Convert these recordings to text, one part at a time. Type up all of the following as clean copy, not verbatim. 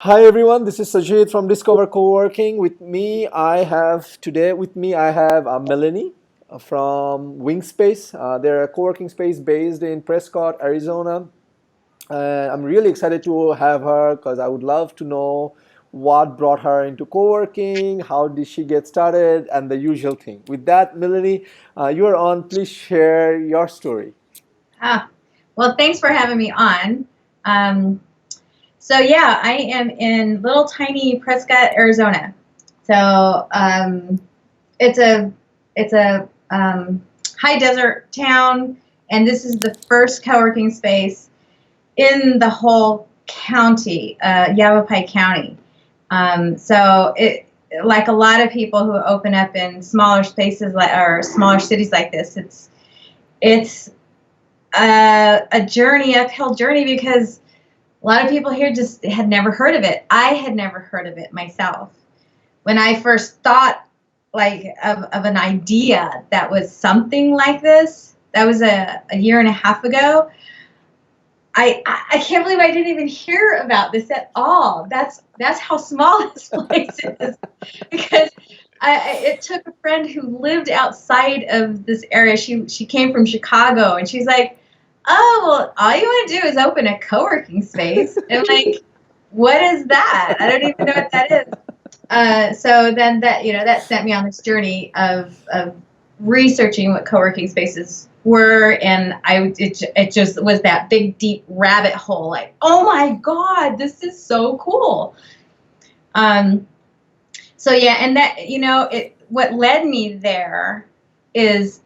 Hi everyone, this is Sajid from Discover Coworking. With me I have Melanie from WingSpace. They're a coworking space based in Prescott, Arizona. I'm really excited to have her because I would love to know what brought her into coworking, how did she get started, and the usual thing. With that, Melanie, you are on. Please share your story. Ah, well, thanks for having me on. Um, so I am in little tiny Prescott, Arizona. So it's a high desert town, and this is the first co-working space in the whole county, Yavapai County. So it like a lot of people who open up in smaller spaces like or smaller cities like this, it's a journey, uphill journey, because a lot of people here just had never heard of it. I had never heard of it myself. When I first thought of an idea that was something like this, that was a year and a half ago. I can't believe I didn't even hear about this at all. That's how small this place is, because it took a friend who lived outside of this area. She came from Chicago, and she's like, "Oh, well, all you want to do is open a co-working space." And I'm like, "What is that? I don't even know what that is." So then that sent me on this journey of researching what co-working spaces were, and it just was that big deep rabbit hole. Like, oh my God, this is so cool. Um, so yeah, and that what led me there is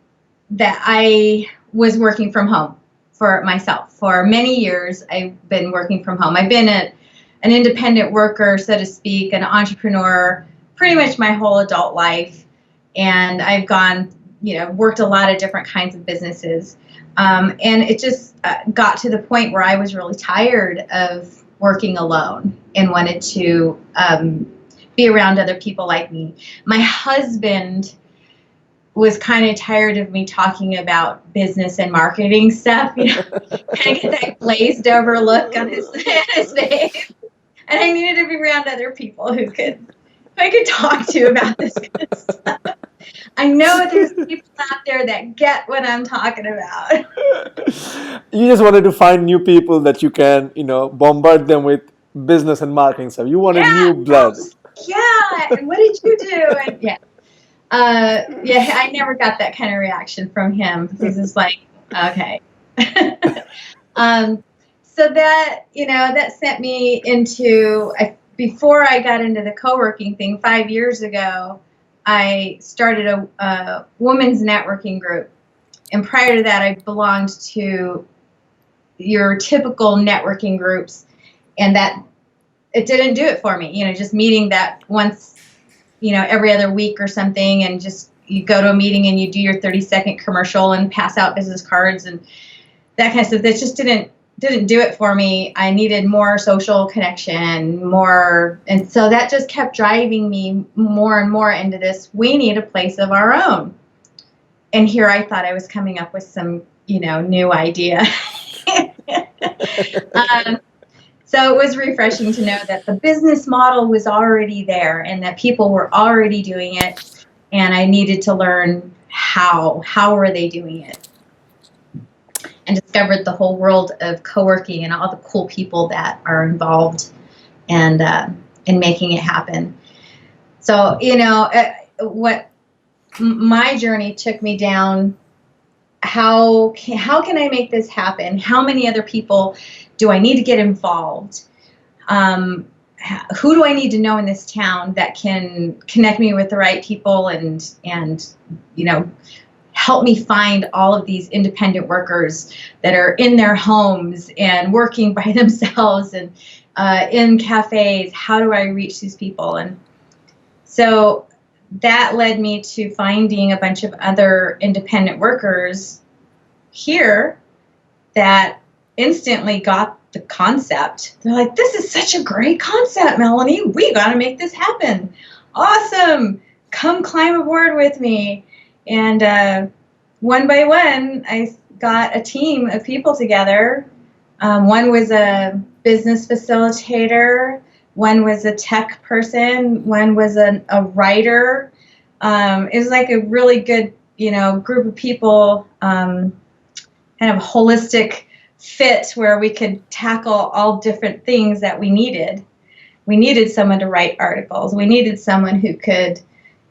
that I was working from home for myself. For many years, I've been working from home. I've been an independent worker, so to speak, an entrepreneur, pretty much my whole adult life. And I've worked a lot of different kinds of businesses. And it just got to the point where I was really tired of working alone and wanted to be around other people like me. My husband was kind of tired of me talking about business and marketing stuff, kind of get that glazed over look on his face. And I needed to be around other people I could talk to about this kind of stuff. I know there's people out there that get what I'm talking about. You just wanted to find new people that you can, bombard them with business and marketing stuff. You wanted Yeah, new blood. yeah. And what did you do? And yeah, I never got that kind of reaction from him. He's just like, okay. um, so that sent me into, before I got into the co-working thing 5 years ago, I started a women's networking group. And prior to that, I belonged to your typical networking groups, and that it didn't do it for me. Just meeting that once, every other week or something, and just you go to a meeting and you do your 30-second commercial and pass out business cards and that kind of stuff. That just didn't do it for me. I needed more social connection, more, and so that just kept driving me more and more into this. We need a place of our own. And here I thought I was coming up with some, new idea. um, so it was refreshing to know that the business model was already there and that people were already doing it, and I needed to learn how were they doing it, and discovered the whole world of co-working and all the cool people that are involved and in making it happen. So what my journey took me down. How can I make this happen? How many other people do I need to get involved? Who do I need to know in this town that can connect me with the right people and help me find all of these independent workers that are in their homes and working by themselves and in cafes? How do I reach these people? And so that led me to finding a bunch of other independent workers here that instantly got the concept. They're like, "This is such a great concept, Melanie. We got to make this happen. Awesome. Come climb aboard with me." And one by one, I got a team of people together. One was a business facilitator. one was a tech person, one was a writer. It was like a really good, group of people, kind of holistic fit where we could tackle all different things that we needed. We needed someone to write articles. We needed someone who could,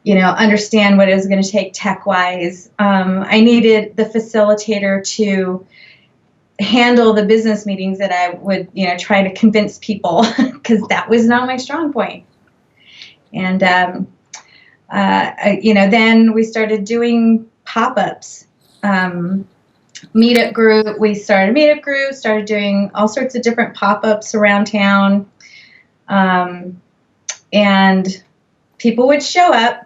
understand what it was going to take tech-wise. I needed the facilitator to handle the business meetings that I would, try to convince people, because that was not my strong point. And, then we started doing pop-ups. Meetup group. We started a meetup group, started doing all sorts of different pop-ups around town. And people would show up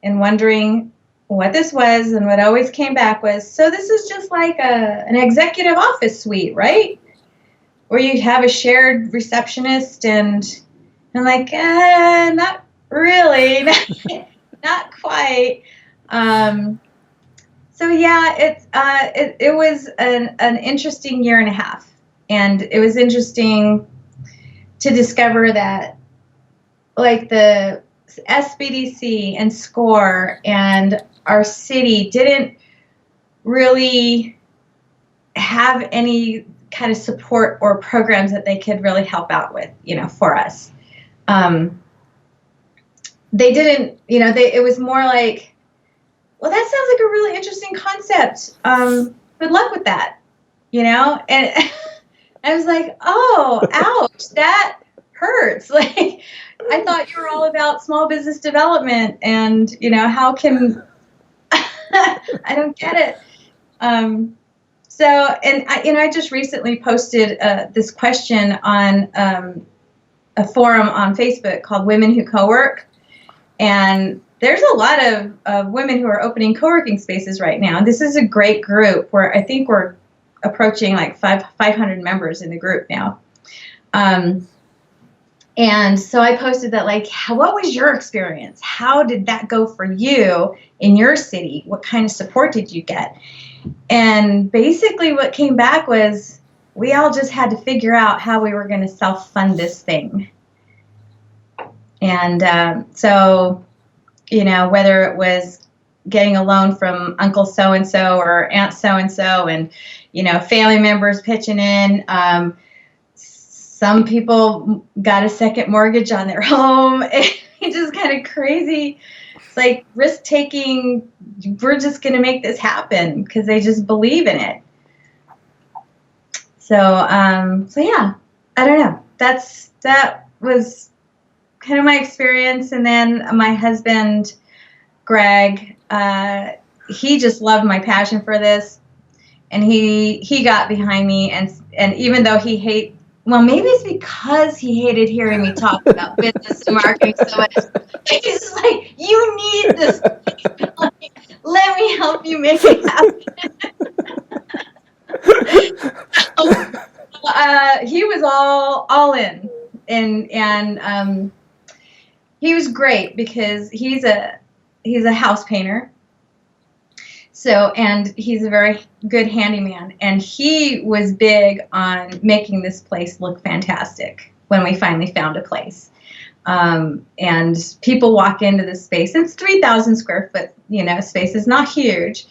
and wondering what this was, and what always came back was, so this is just like an executive office suite, right? Where you have a shared receptionist, and I'm like, not really, not quite. So yeah, it was an interesting year and a half, and it was interesting to discover that, like, the SBDC and SCORE and our city didn't really have any kind of support or programs that they could really help out with, for us. They didn't, it was more like, well, that sounds like a really interesting concept. Good luck with that, And I was like, oh, ouch, that hurts. Like, I thought you were all about small business development, and, how can, I don't get it. So, and I just recently posted this question on a forum on Facebook called Women Who Co-Work. And there's a lot of women who are opening co-working spaces right now. And this is a great group where I think we're approaching like 500 members in the group now. And so I posted that, like, what was your experience? How did that go for you in your city? What kind of support did you get? And basically what came back was, we all just had to figure out how we were going to self-fund this thing. And so, whether it was getting a loan from Uncle so-and-so or Aunt so-and-so, and, family members pitching in. Some people got a second mortgage on their home. It's just kind of crazy. It's like risk-taking. We're just going to make this happen because they just believe in it. So yeah, I don't know. That was kind of my experience. And then my husband, Greg, he just loved my passion for this, and he got behind me. And even though well, maybe it's because he hated hearing me talk about business and marketing so much. He's just like, you need this. Let me help you make it happen. He was all in, and he was great because he's a house painter. So, and he's a very good handyman, and he was big on making this place look fantastic when we finally found a place. And people walk into this space. It's 3,000 square foot, space. It's not huge,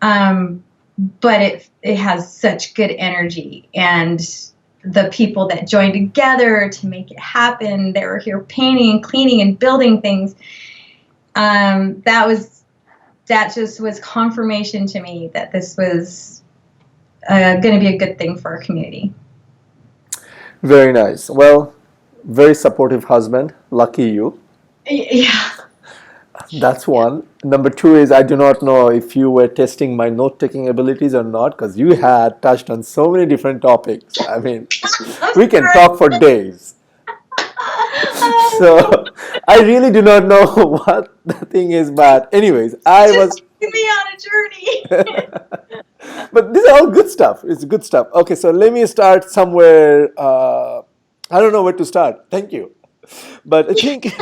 but it has such good energy, and the people that joined together to make it happen, they were here painting and cleaning and building things. That just was confirmation to me that this was going to be a good thing for our community. Very nice. Well, very supportive husband. Lucky you. Yeah. That's one. Number two is, I do not know if you were testing my note-taking abilities or not, because you had touched on so many different topics. I mean, we can talk for days. So I really do not know what the thing is, but anyways, Just take me on a journey. But these are all good stuff. It's good stuff. Okay, so let me start somewhere. I don't know where to start. Thank you. But I think,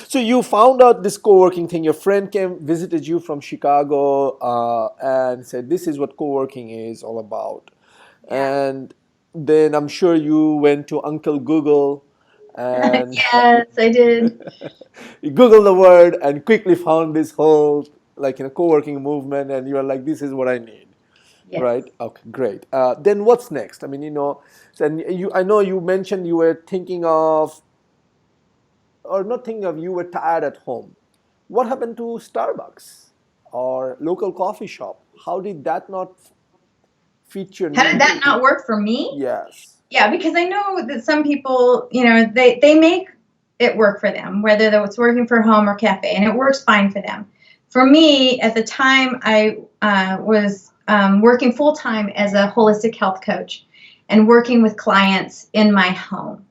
so you found out this co-working thing. Your friend visited you from Chicago and said, this is what co-working is all about. Yeah. And then I'm sure you went to Uncle Google and Yes, I did. you Googled the word and quickly found this whole co-working movement, and you're like, this is what I need. Right. Yes. Okay. Great. Then what's next? I mean, and I know you mentioned you were thinking of, or not thinking of, you were tired at home. What happened to Starbucks or local coffee shop? How did that not fit your How did need? that not work for me? Yes. Yeah, because I know that some people, they make it work for them, whether it's working for home or cafe, and it works fine for them. For me, at the time, I was working full time as a holistic health coach and working with clients in my home.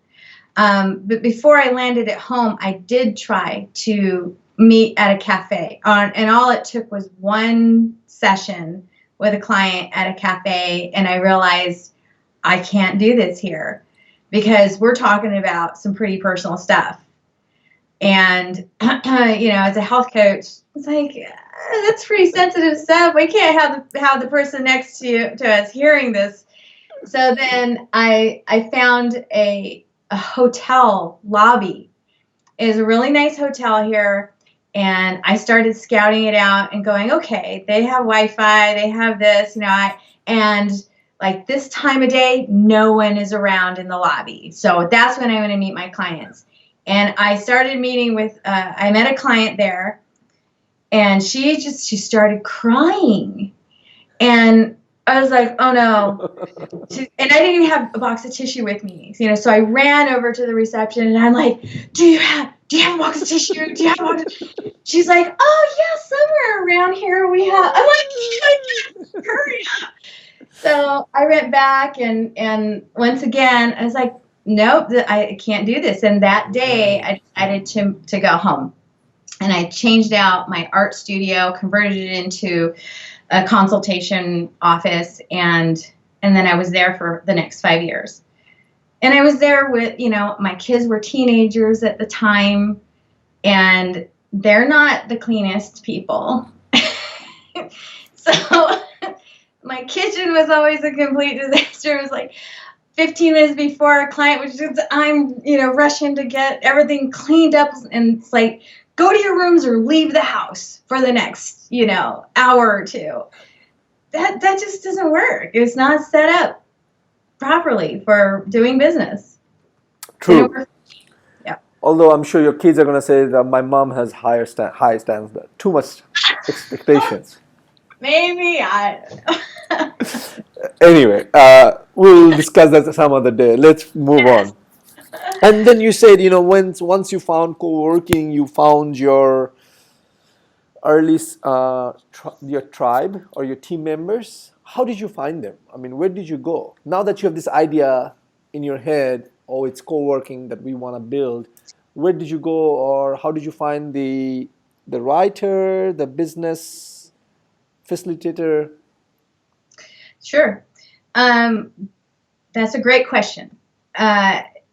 But before I landed at home, I did try to meet at a cafe, and all it took was one session with a client at a cafe, and I realized I can't do this here because we're talking about some pretty personal stuff. And, as a health coach, it's like, that's pretty sensitive stuff. We can't have the person next to us hearing this. So then I found a hotel lobby. It is a really nice hotel here. And I started scouting it out and going, okay, they have Wi-Fi, they have this, and like this time of day, no one is around in the lobby. So that's when I'm going to meet my clients. And I started meeting with, I met a client there, and she started crying. And I was like, oh no. And I didn't even have a box of tissue with me. So I ran over to the reception and I'm like, do you have a box of tissue? Do you have a box of tissue? She's like, oh yeah, somewhere around here we have. I'm like, hurry up. So I went back and once again, I was like, nope, I can't do this. And that day I decided to go home. And I changed out my art studio, converted it into a consultation office, and then I was there for the next 5 years. And I was there with, my kids were teenagers at the time, and they're not the cleanest people. So my kitchen was always a complete disaster. It was like 15 minutes before a client was just, I'm, rushing to get everything cleaned up, and it's like, go to your rooms or leave the house for the next, hour or two. That just doesn't work. It's not set up properly for doing business. True. Yeah. Although I'm sure your kids are going to say that my mom has high standards, too much expectations. Maybe, I don't know. Anyway, we'll discuss that some other day. Let's move on. And then you said, once you found co-working, you found your early your tribe or your team members. How did you find them? I mean, where did you go? Now that you have this idea in your head, oh, it's co-working that we want to build. Where did you go, or how did you find the writer, the business facilitator? Sure. That's a great question.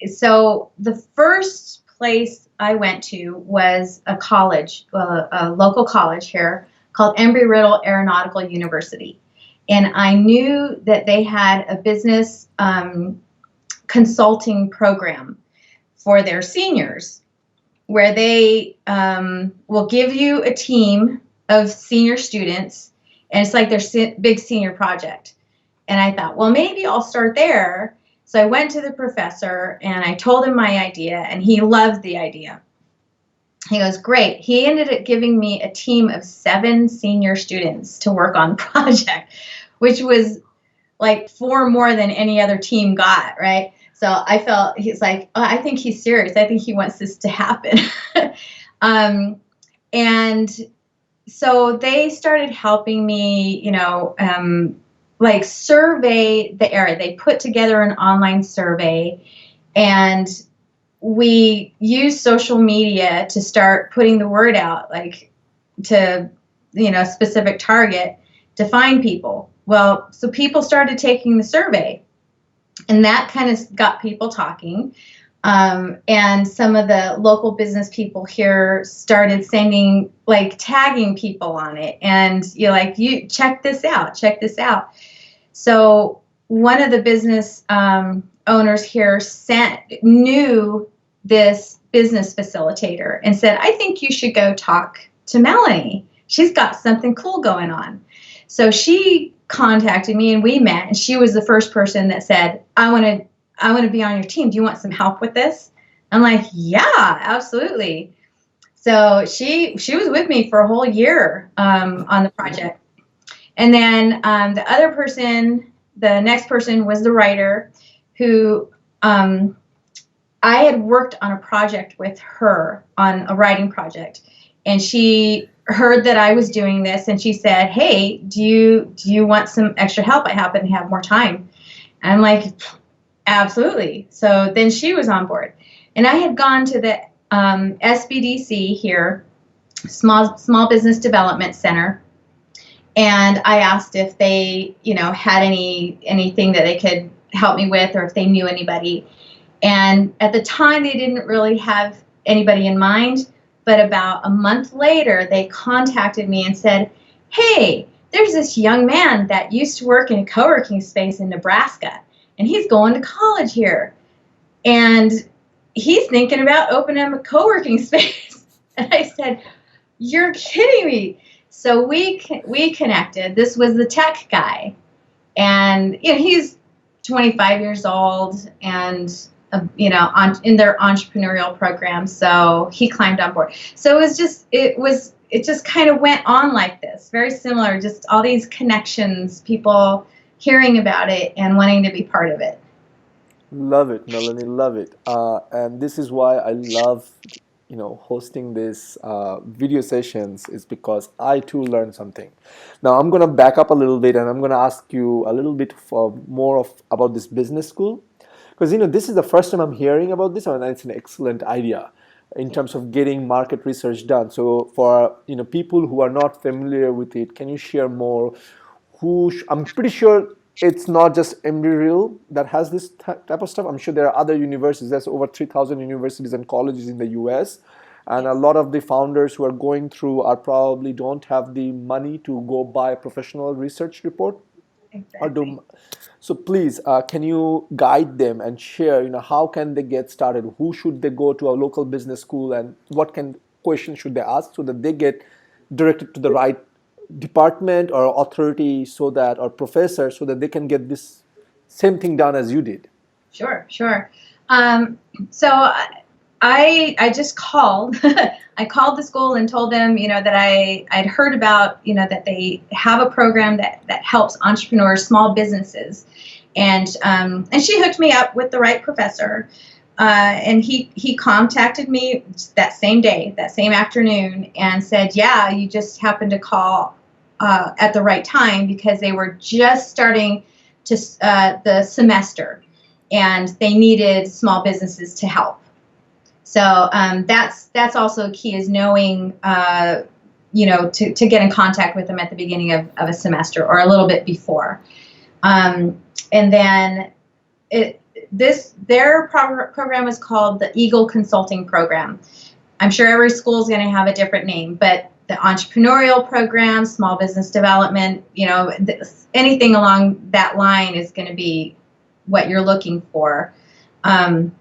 So the first place I went to was a college, a local college here called Embry-Riddle Aeronautical University. And I knew that they had a business consulting program for their seniors, where they will give you a team of senior students, and it's like their big senior project. And I thought, well, maybe I'll start there. So I went to the professor and I told him my idea, and he loved the idea. He goes, great. He ended up giving me a team of 7 senior students to work on the project, which was like 4 more than any other team got, right? So I felt, he's like, oh, I think he's serious. I think he wants this to happen. And so they started helping me, like survey the area. They put together an online survey, and we used social media to start putting the word out, like to, a specific target to find people. Well, so people started taking the survey, and that kind of got people talking. And some of the local business people here started sending, like tagging people on it. And you're like, you check this out. So one of the business owners here knew this business facilitator and said, I think you should go talk to Melanie. She's got something cool going on. So she contacted me and we met, and she was the first person that said, I want to be on your team. Do you want some help with this? I'm like, yeah, absolutely. So she was with me for a whole year on the project. And then the next person was the writer who I had worked on a project with her, on a writing project. And she heard that I was doing this, and she said, hey, do you want some extra help? I happen to have more time. And I'm like, absolutely. So then she was on board. And I had gone to the SBDC here, Small Business Development Center, and I asked if they, had anything that they could help me with, or if they knew anybody. And at the time, they didn't really have anybody in mind. But about a month later, they contacted me and said, hey, there's this young man that used to work in a co-working space in Nebraska, and he's going to college here. And he's thinking about opening a co-working space. And I said, you're kidding me. So we connected. This was the tech guy. And he's 25 years old and in their entrepreneurial program, so he climbed on board. So it just kind of went on like this, very similar, just all these connections, people hearing about it and wanting to be part of it. Love it, Melanie, love it. And this is why I love, hosting these video sessions, is because I too learn something. Now I'm gonna back up a little bit, and I'm gonna ask you a little bit about this business school. Because this is the first time I'm hearing about this, and it's an excellent idea in terms of getting market research done. So for people who are not familiar with it, can you share more? I'm pretty sure it's not just Embry-Riddle that has this type of stuff. I'm sure there are other universities. There's over 3,000 universities and colleges in the US. And a lot of the founders who are going through probably don't have the money to go buy a professional research report. Exactly. So please, can you guide them and share, how can they get started? Who should they go to a local business school, and what questions should they ask so that they get directed to the right department or authority, or professor, so that they can get this same thing done as you did? Sure. So I just called. I called the school and told them, that I'd heard about, that they have a program that helps entrepreneurs, small businesses, and she hooked me up with the right professor, and he contacted me that same day, that same afternoon, and said, yeah, you just happened to call at the right time, because they were just starting to the semester, and they needed small businesses to help. So that's also key, is knowing, to get in contact with them at the beginning of a semester or a little bit before. And then their program is called the Eagle Consulting Program. I'm sure every school is going to have a different name, but the entrepreneurial program, small business development, anything along that line is going to be what you're looking for. And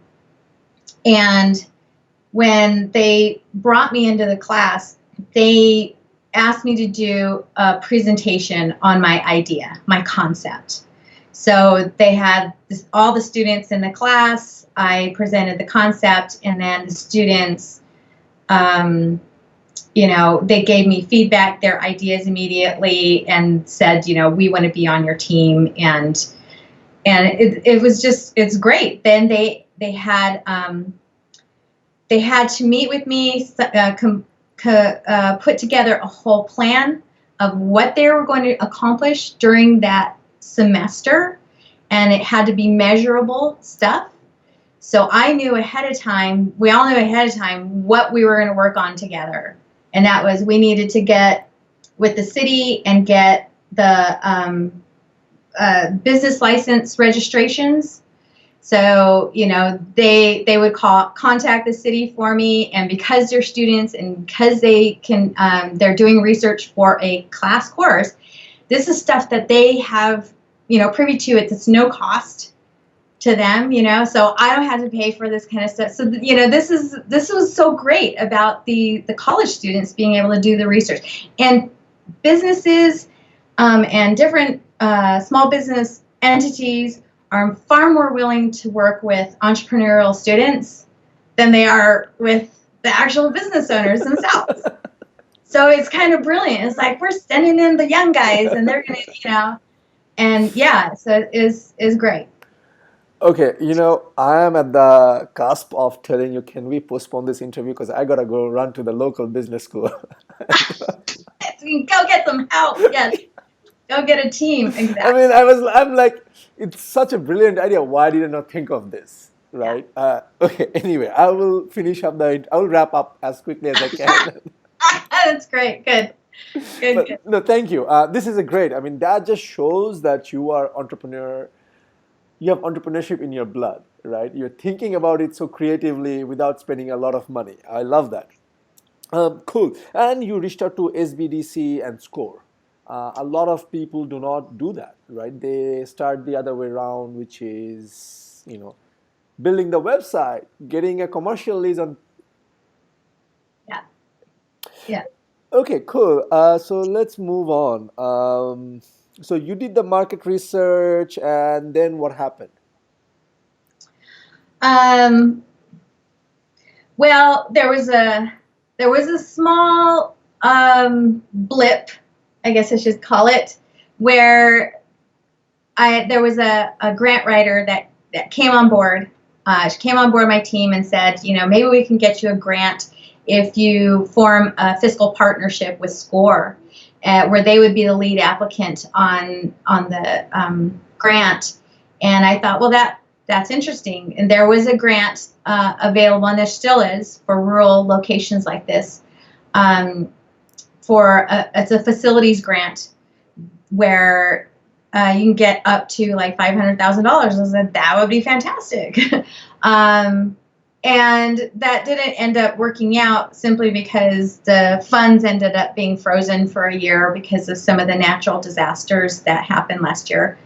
when they brought me into the class, they asked me to do a presentation on my idea, my concept. So they had all the students in the class. I presented the concept, and then the students, they gave me feedback, their ideas immediately, and said, we want to be on your team. And it's great. Then they had to meet with me, put together a whole plan of what they were going to accomplish during that semester, and it had to be measurable stuff. So I knew ahead of time, we all knew ahead of time what we were going to work on together. And that was, we needed to get with the city and get the business license registrations. So, they would contact the city for me, and because they're students and because they're doing research for a class course, this is stuff that they have privy to it. It's no cost to them, so I don't have to pay for this kind of stuff. So, this was so great about the college students being able to do the research, and businesses and different small business entities are far more willing to work with entrepreneurial students than they are with the actual business owners themselves. So it's kind of brilliant. It's like we're sending in the young guys, and they're gonna, and yeah, so it is great. Okay, I am at the cusp of telling you, can we postpone this interview? Because I gotta go run to the local business school. Go get some help. Yes, go get a team. Exactly. I mean, I'm like, it's such a brilliant idea. Why did I not think of this? Right? Yeah. Okay. Anyway, I will wrap up as quickly as I can. That's great. Good. Good. No, thank you. This is a great. I mean, that just shows that you are entrepreneur. You have entrepreneurship in your blood, right? You're thinking about it so creatively without spending a lot of money. I love that. Cool. And you reached out to SBDC and SCORE. A lot of people do not do that, right? They start the other way around, which is, building the website, getting a commercial lead on. Yeah. Yeah. Okay, cool. So let's move on. So you did the market research, and then what happened? Well, there was a small blip, I guess I should call it, where there was a grant writer that came on board. She came on board my team and said, maybe we can get you a grant if you form a fiscal partnership with SCORE, where they would be the lead applicant on the grant. And I thought, well, that's interesting. And there was a grant available, and there still is, for rural locations like this. It's a facilities grant where you can get up to like $500,000. I said that would be fantastic. And that didn't end up working out simply because the funds ended up being frozen for a year because of some of the natural disasters that happened last year.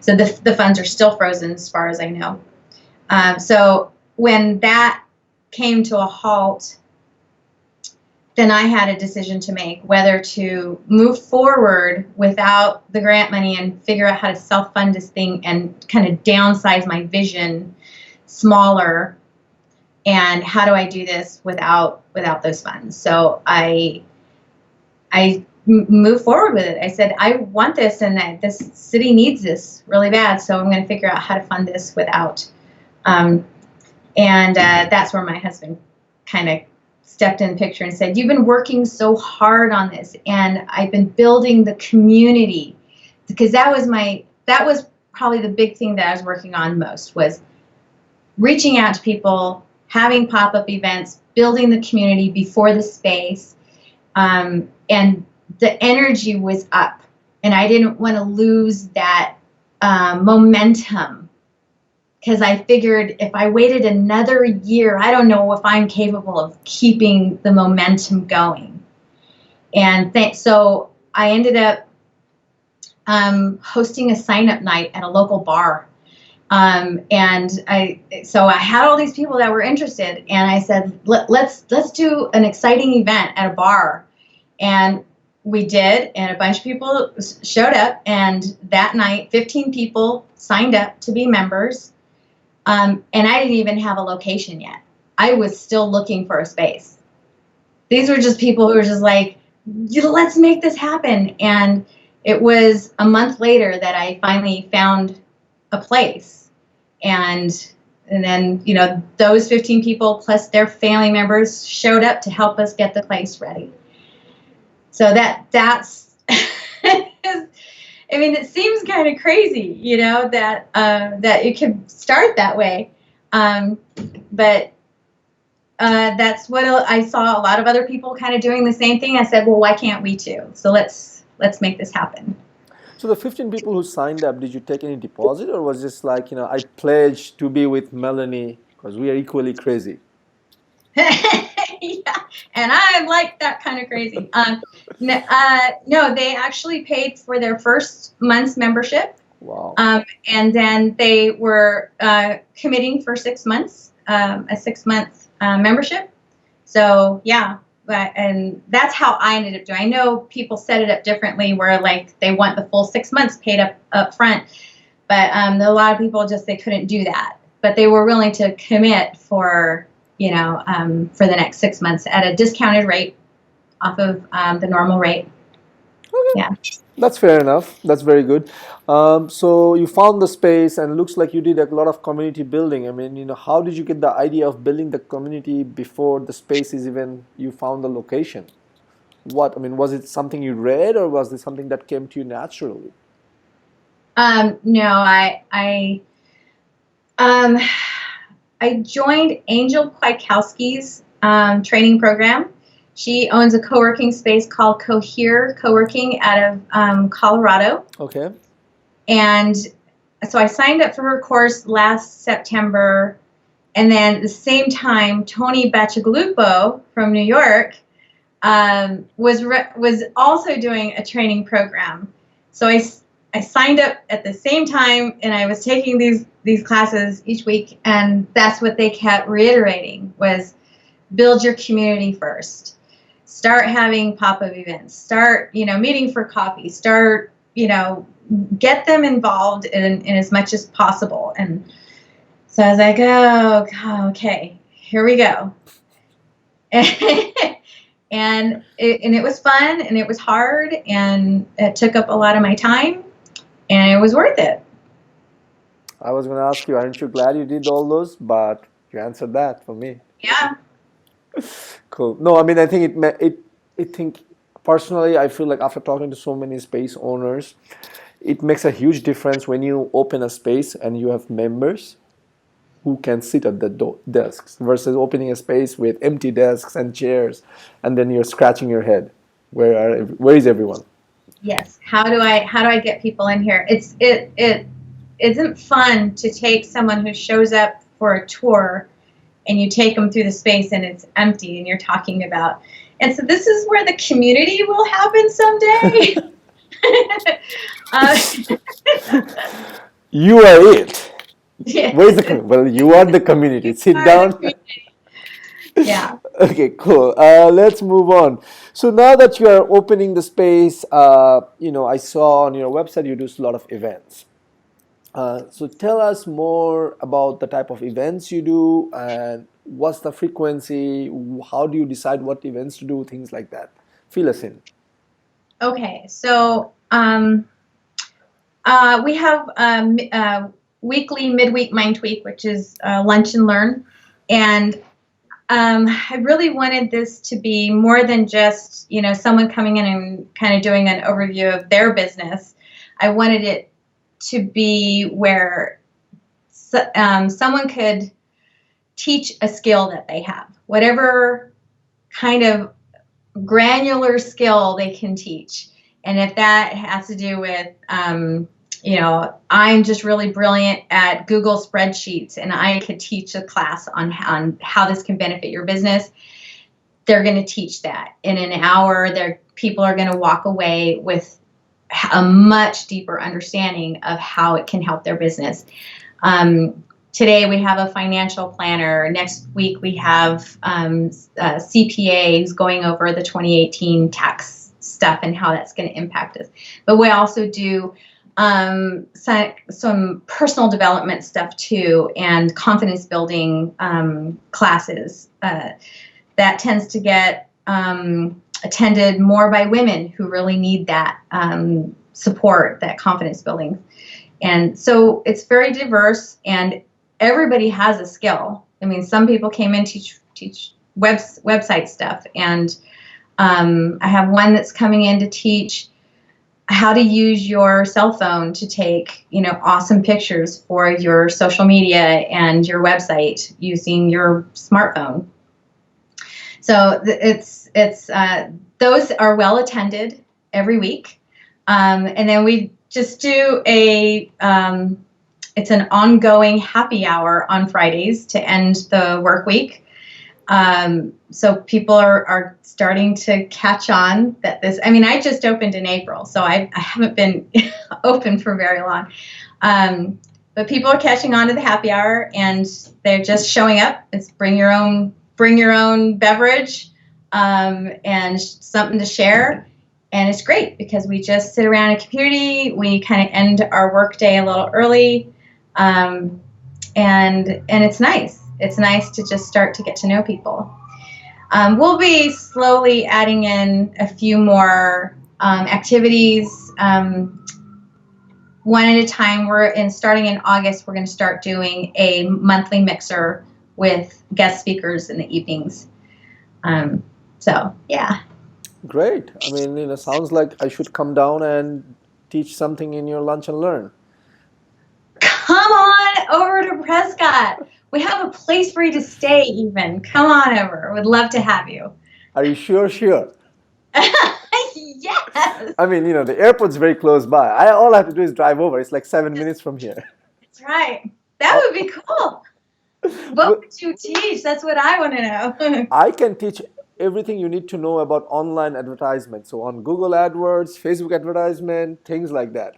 So the funds are still frozen as far as I know. So when that came to a halt, then I had a decision to make whether to move forward without the grant money and figure out how to self-fund this thing and kind of downsize my vision smaller. And how do I do this without those funds? So I moved forward with it. I said, I want this, and this city needs this really bad. So I'm going to figure out how to fund this without. That's where my husband kind of stepped in the picture and said, you've been working so hard on this, and I've been building the community, because that was probably the big thing that I was working on most, was reaching out to people, having pop-up events, building the community before the space, and the energy was up, and I didn't want to lose that momentum, because I figured if I waited another year, I don't know if I'm capable of keeping the momentum going. And so I ended up hosting a sign-up night at a local bar. I had all these people that were interested, and I said, let's do an exciting event at a bar. And we did, and a bunch of people showed up, and that night 15 people signed up to be members. And I didn't even have a location yet. I was still looking for a space. These were just people who were just like, let's make this happen. And it was a month later that I finally found a place. And then, those 15 people plus their family members showed up to help us get the place ready. So that's, I mean, it seems kind of crazy, that it could start that way. But that's what I saw a lot of other people kind of doing the same thing. I said, well, why can't we too? So let's make this happen. So the 15 people who signed up, did you take any deposit, or was it just like, I pledged to be with Melanie because we are equally crazy? Yeah, and I'm like that kind of crazy. No, they actually paid for their first month's membership, Wow. And then they were committing for 6 months, a 6-month membership. So yeah, and that's how I ended up doing. I know people set it up differently, where like they want the full 6 months paid up front, but a lot of people just, they couldn't do that. But they were willing to commit for for the next 6 months at a discounted rate off of the normal rate. Yeah. That's fair enough. That's very good. So you found the space, and it looks like you did a lot of community building. I mean, how did you get the idea of building the community before the space is even you found the location? I mean, was it something you read, or was it something that came to you naturally? No, um, I joined Angel Kwiatkowski's training program. She owns a co-working space called Cohere Coworking out of Colorado. Okay. And so I signed up for her course last September. And then at the same time, Tony Bacigalupo from New York was also doing a training program. So I signed up at the same time, and I was taking these classes each week, and that's what they kept reiterating was build your community first. Start having pop-up events. Start, meeting for coffee. Start, get them involved in as much as possible. And so I was like, oh, okay, here we go. And it was fun, and it was hard, and it took up a lot of my time, and it was worth it. I was going to ask you, aren't you glad you did all those? But you answered that for me. Yeah. Cool. No, I mean, I think I think personally, I feel like after talking to so many space owners, it makes a huge difference when you open a space and you have members who can sit at the desks versus opening a space with empty desks and chairs, and then you're scratching your head. Where is everyone? Yes. How do I get people in here? It isn't fun to take someone who shows up for a tour and you take them through the space and it's empty and you're talking about. And so this is where the community will happen someday. You are it. Yes. Where's the well? You are the community. Sit down. Yeah. Okay, cool. Let's move on. So now that you are opening the space, I saw on your website you do a lot of events. So tell us more about the type of events you do and what's the frequency, how do you decide what events to do, things like that. Fill us in. Okay, so we have weekly midweek mind tweak, which is lunch and learn. And I really wanted this to be more than just, someone coming in and kind of doing an overview of their business. I wanted it to be where someone could teach a skill that they have, whatever kind of granular skill they can teach. And if that has to do with, I'm just really brilliant at Google spreadsheets and I could teach a class on how this can benefit your business, they're going to teach that. In an hour, people are going to walk away with a much deeper understanding of how it can help their business. Today we have a financial planner. Next week we have CPA who's going over the 2018 tax stuff and how that's going to impact us. But we also do some personal development stuff too, and confidence building classes. That tends to get attended more by women who really need that support, that confidence building. And so it's very diverse, and everybody has a skill. I mean, some people came in teach website stuff, and I have one that's coming in to teach how to use your cell phone to take, awesome pictures for your social media and your website using your smartphone. So those are well attended every week, and then we just do it's an ongoing happy hour on Fridays to end the work week. So people are starting to catch on that this, I mean, I just opened in April, so I haven't been open for very long. But people are catching on to the happy hour, and they're just showing up. It's bring your own beverage, and something to share. And it's great because we just sit around a community. We kind of end our workday a little early, and it's nice. It's nice to just start to get to know people. We'll be slowly adding in a few more activities, one at a time. Starting in August, we're going to start doing a monthly mixer with guest speakers in the evenings. So, yeah. Great. I mean, sounds like I should come down and teach something in your lunch and learn. Come on over to Prescott. We have a place for you to stay even. Come on over. Would love to have you. Are you sure? Sure. Yes. I mean, the airport's very close by. All I have to do is drive over. It's like 7 minutes from here. That's right. That would be cool. What would you teach? That's what I want to know. I can teach everything you need to know about online advertisement. So on Google AdWords, Facebook advertisement, things like that.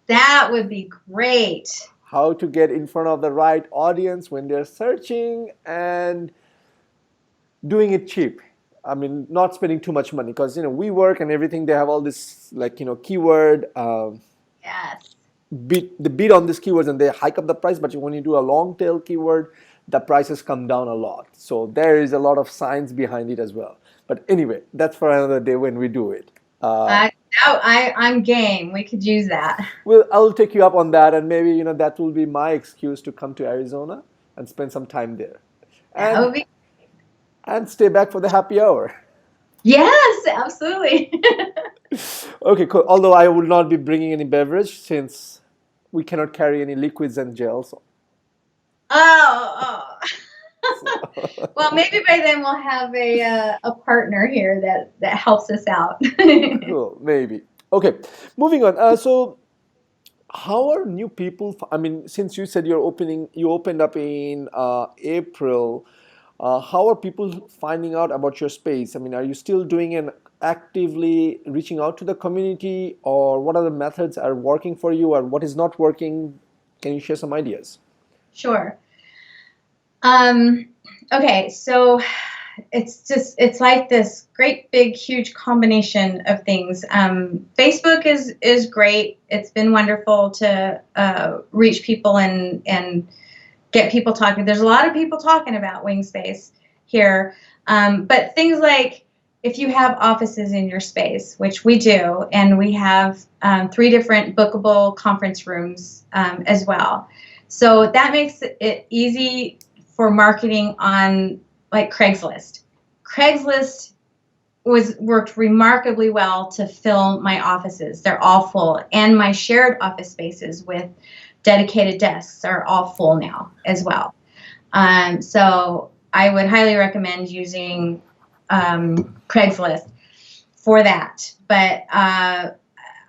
That would be great. How to get in front of the right audience when they're searching and doing it cheap. I mean, not spending too much money because, we work and everything, they have all this keyword. Yes. They bid on these keywords and they hike up the price, but when you do a long tail keyword, the prices come down a lot. So there is a lot of science behind it as well. But anyway, that's for another day when we do it. I'm game. We could use that. Well, I'll take you up on that, and maybe that will be my excuse to come to Arizona and spend some time there, and stay back for the happy hour. Yes, absolutely. Okay, cool. Although I will not be bringing any beverage since we cannot carry any liquids and gels. Oh. Well, maybe by then we'll have a partner here that helps us out. Cool, maybe. Okay, moving on. So, how are new people? I mean, since you said you opened up in April. How are people finding out about your space? I mean, are you still doing and actively reaching out to the community, or what other methods are working for you, or what is not working? Can you share some ideas? Sure. Okay, so it's like this great big huge combination of things. Facebook is great. It's been wonderful to reach people and get people talking. There's a lot of people talking about WingSpace here, but things like if you have offices in your space, which we do, and we have 3 different bookable conference rooms as well. So that makes it easy for marketing on like Craigslist. Craigslist worked remarkably well to fill my offices. They're all full, and my shared office spaces with dedicated desks are all full now as well. So I would highly recommend using Craigslist for that. But I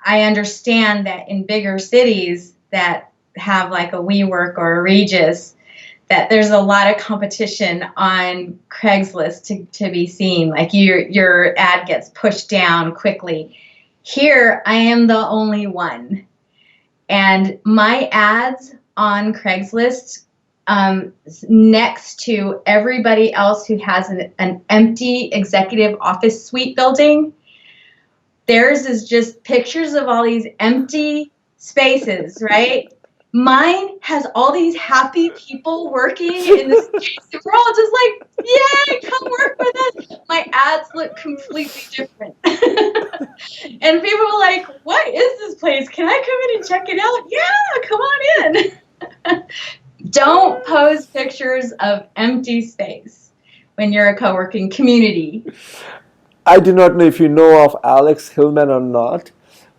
understand that in bigger cities that have like a WeWork or a Regis, that there's a lot of competition on Craigslist to be seen. Like your ad gets pushed down quickly. Here, I am the only one. And my ads on Craigslist, next to everybody else who has an empty executive office suite building, theirs is just pictures of all these empty spaces, right? Mine has all these happy people working in the space. We're all just like, yay, come work with us. My ads look completely different. And people are like, what is this place? Can I come in and check it out? Yeah, come on in. Don't post pictures of empty space when you're a co-working community. I do not know if you know of Alex Hillman or not,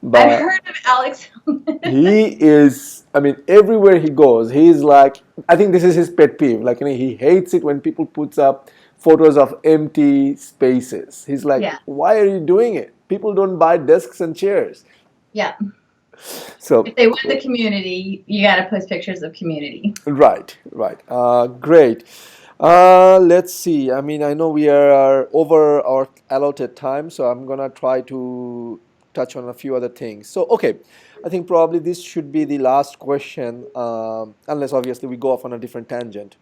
but I've heard of Alex Hillman. He is, I mean, everywhere he goes, he's like, I think this is his pet peeve. Like, he hates it when people puts up photos of empty spaces. He's like, Why are you doing it? People don't buy desks and chairs. Yeah. So if they want the community, you got to post pictures of community. Right. Great. Let's see. I mean, I know we are over our allotted time, so I'm gonna try to touch on a few other things. So, okay, I think probably this should be the last question, unless obviously we go off on a different tangent.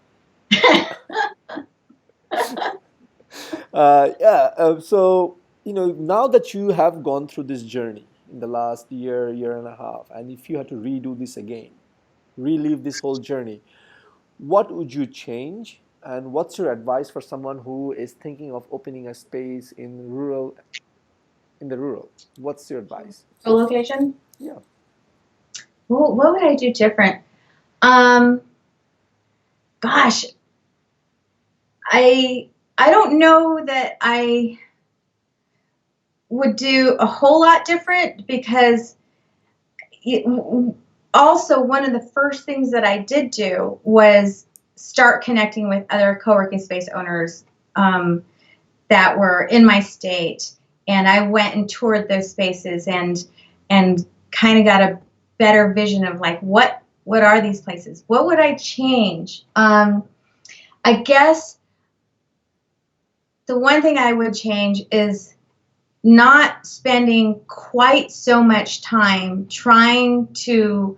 So, now that you have gone through this journey in the last year, year and a half, and if you had to redo this again, relive this whole journey, what would you change? And what's your advice for someone who is thinking of opening a space in the rural? What's your advice? Co-location? Yeah. Well, what would I do different? Um, Gosh, I I don't know that I would do a whole lot different because it, also one of the first things that I did do was start connecting with other co-working space owners that were in my state, and I went and toured those spaces and kind of got a better vision of like what are these places? What would I change? I guess the one thing I would change is not spending quite so much time trying to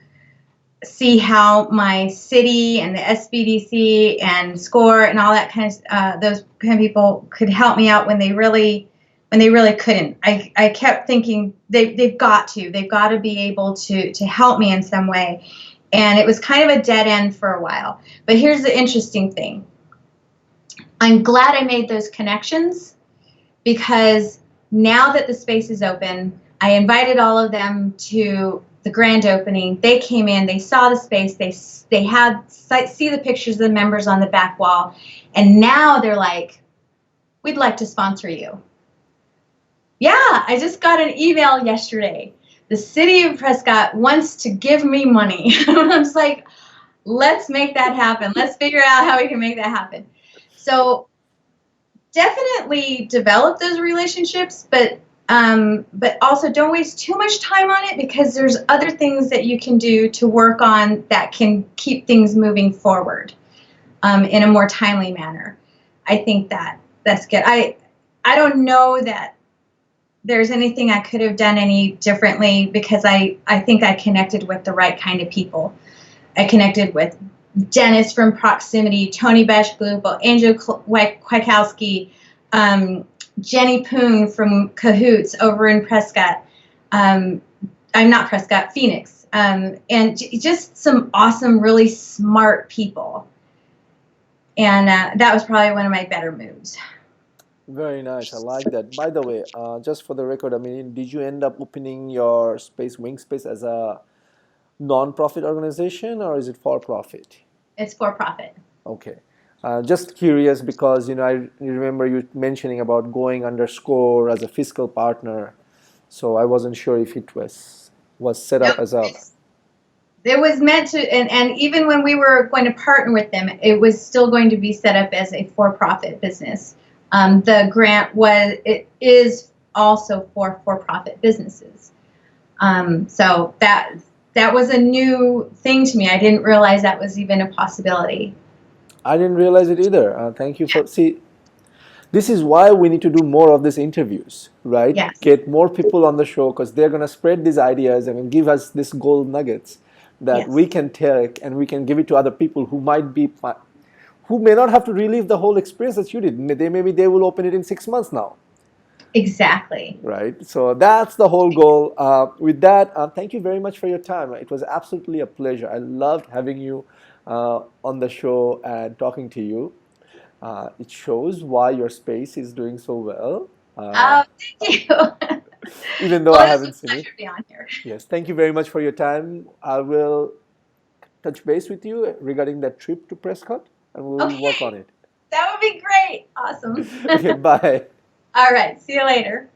see how my city and the SBDC and SCORE and all that kind of those kind of people could help me out when they really couldn't. I kept thinking they've got to be able to help me in some way, and it was kind of a dead end for a while. But here's the interesting thing. I'm glad I made those connections because now that the space is open, I invited all of them to the grand opening. They came in, they saw the space, they had see the pictures of the members on the back wall, and now they're like, "We'd like to sponsor you." Yeah, I just got an email yesterday. The city of Prescott wants to give me money. I was like, let's make that happen. Let's figure out how we can make that happen. So definitely develop those relationships, but also don't waste too much time on it because there's other things that you can do to work on that can keep things moving forward in a more timely manner. I think that's good. I don't know that there's anything I could have done any differently because I think I connected with the right kind of people. I connected with Dennis from Proximity, Tony Bashglupo, Angel Kwiatkowski, Jenny Poon from Cahoots over in Prescott. I'm not Prescott, Phoenix. And just some awesome, really smart people. And that was probably one of my better moves. Very nice. I like that. By the way, just for the record, I mean, did you end up opening your space, WingSpace, as a non-profit organization or is it for profit? It's for profit. Okay. Just curious because I remember you mentioning about going underscore as a fiscal partner, so I wasn't sure if it was set up Nope. as a. It was meant to, and even when we were going to partner with them, it was still going to be set up as a for-profit business. The grant is also for for-profit businesses. So that was a new thing to me. I didn't realize that was even a possibility. I didn't realize it either. Thank you for see. This is why we need to do more of these interviews, right? Yes. Get more people on the show because they're gonna spread these ideas and give us these gold nuggets that Yes. we can take and we can give it to other people who may not have to relive the whole experience that you did. Maybe they will open it in 6 months now. Exactly. Right. So that's the whole goal. With that, thank you very much for your time. It was absolutely a pleasure. I loved having you on the show and talking to you. It shows why your space is doing so well. Thank you. Even though Well, I it was haven't a seen pleasure it. to be on here. Yes. Thank you very much for your time. I will touch base with you regarding that trip to Prescott and we'll work Okay, on it. that would be great. Awesome. Okay. Bye. All right, see you later.